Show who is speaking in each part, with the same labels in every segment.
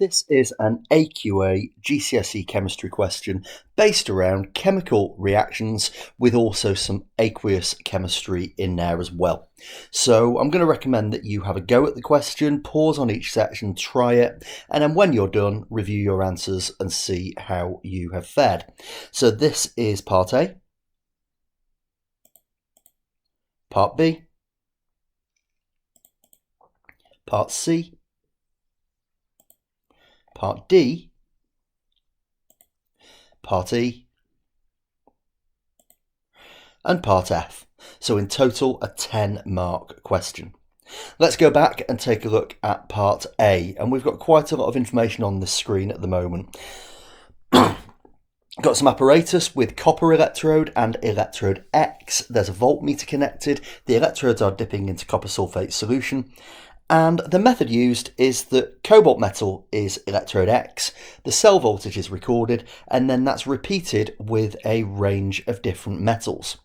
Speaker 1: This is an AQA GCSE chemistry question based around chemical reactions with also some aqueous chemistry in there as well. So I'm going to recommend that you have a go at the question, pause on each section, try it, and then when you're done, review your answers and see how you have fared. So this is part A, part B, part C, part D, part E, and part F. So in total, a 10-mark question. Let's go back and take a look at part A, and we've got quite a lot of information on this screen at the moment. Got some apparatus with copper electrode and electrode X. There's a voltmeter connected. The electrodes are dipping into copper sulfate solution. And the method used is that cobalt metal is electrode X, the cell voltage is recorded, and then that's repeated with a range of different metals.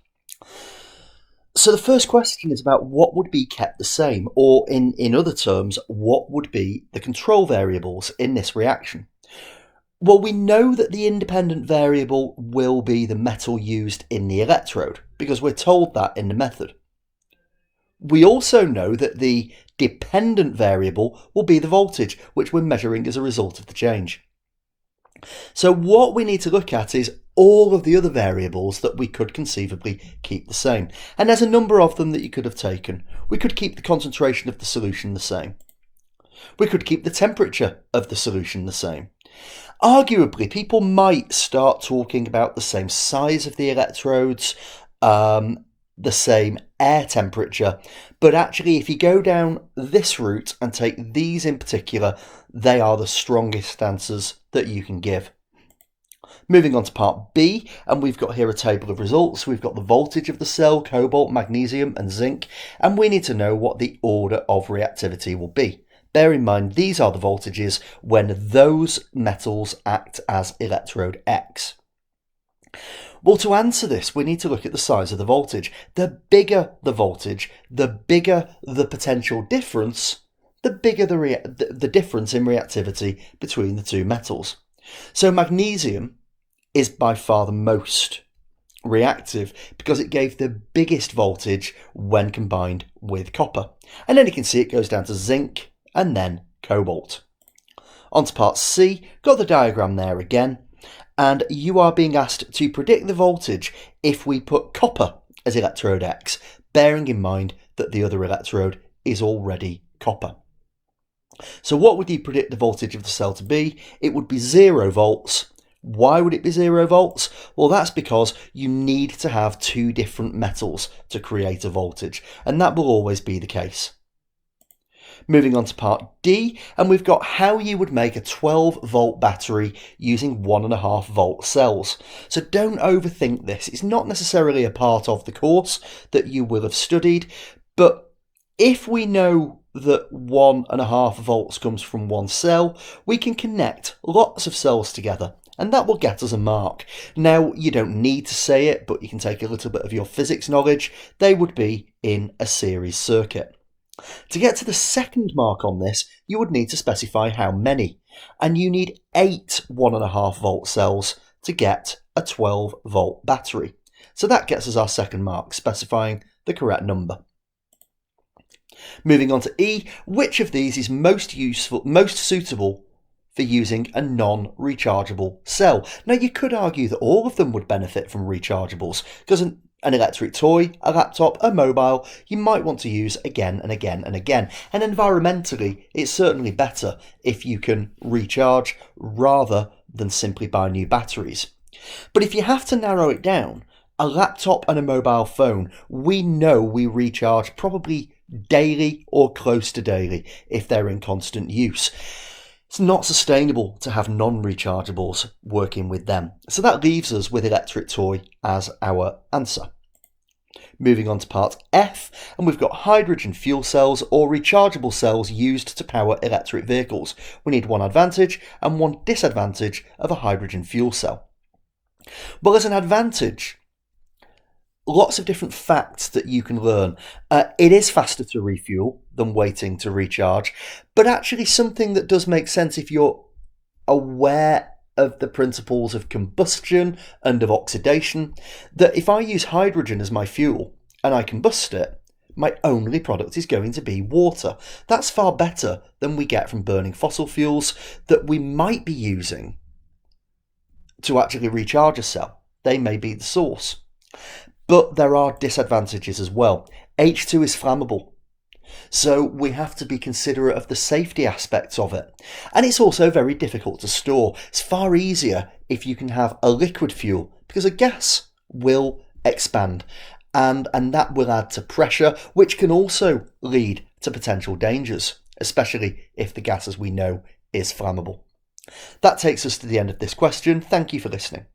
Speaker 1: So the first question is about what would be kept the same, or in other terms, what would be the control variables in this reaction? Well, we know that the independent variable will be the metal used in the electrode, because we're told that in the method. We also know that the dependent variable will be the voltage, which we're measuring as a result of the change. So what we need to look at is all of the other variables that we could conceivably keep the same. And there's a number of them that you could have taken. We could keep the concentration of the solution the same. We could keep the temperature of the solution the same. Arguably, people might start talking about the same size of the electrodes, the same air temperature, but actually if you go down this route and take these in particular, they are the strongest answers that you can give. Moving on to part B, and we've got here a table of results. We've got the voltage of the cell, cobalt, magnesium and zinc, and we need to know what the order of reactivity will be. Bear in mind, these are the voltages when those metals act as electrode X. Well, to answer this, we need to look at the size of the voltage. The bigger the voltage, the bigger the potential difference, the bigger the difference in reactivity between the two metals. So magnesium is by far the most reactive because it gave the biggest voltage when combined with copper. And then you can see it goes down to zinc and then cobalt. On to part C, got the diagram there again. And you are being asked to predict the voltage if we put copper as electrode X, bearing in mind that the other electrode is already copper. So what would you predict the voltage of the cell to be? It would be 0 volts. Why would it be 0 volts? Well, that's because you need to have two different metals to create a voltage, and that will always be the case. Moving on to part D, and we've got how you would make a 12-volt battery using 1.5 volt cells. So don't overthink this. It's not necessarily a part of the course that you will have studied, but if we know that 1.5 volts comes from one cell, we can connect lots of cells together, and that will get us a mark. Now, you don't need to say it, but you can take a little bit of your physics knowledge. They would be in a series circuit. To get to the second mark on this, you would need to specify how many, and you need 8 1.5 volt cells to get a 12 volt battery. So that gets us our second mark, specifying the correct number. Moving on to E, which of these is most suitable for using a non-rechargeable cell? Now you could argue that all of them would benefit from rechargeables, because an electric toy, a laptop, a mobile, you might want to use again and again and again. And environmentally, it's certainly better if you can recharge rather than simply buy new batteries. But if you have to narrow it down, a laptop and a mobile phone, we know we recharge probably daily or close to daily if they're in constant use. It's not sustainable to have non-rechargeables working with them. So that leaves us with electric toy as our answer. Moving on to part F, and we've got hydrogen fuel cells or rechargeable cells used to power electric vehicles. We need one advantage and one disadvantage of a hydrogen fuel cell. Well, as an advantage, lots of different facts that you can learn. It is faster to refuel than waiting to recharge, but actually something that does make sense if you're aware of the principles of combustion and of oxidation, that if I use hydrogen as my fuel and I combust it, my only product is going to be water. That's far better than we get from burning fossil fuels that we might be using to actually recharge a cell. They may be the source. But there are disadvantages as well. H2 is flammable, so we have to be considerate of the safety aspects of it. And it's also very difficult to store. It's far easier if you can have a liquid fuel, because a gas will expand and that will add to pressure, which can also lead to potential dangers, especially if the gas, as we know, is flammable. That takes us to the end of this question. Thank you for listening.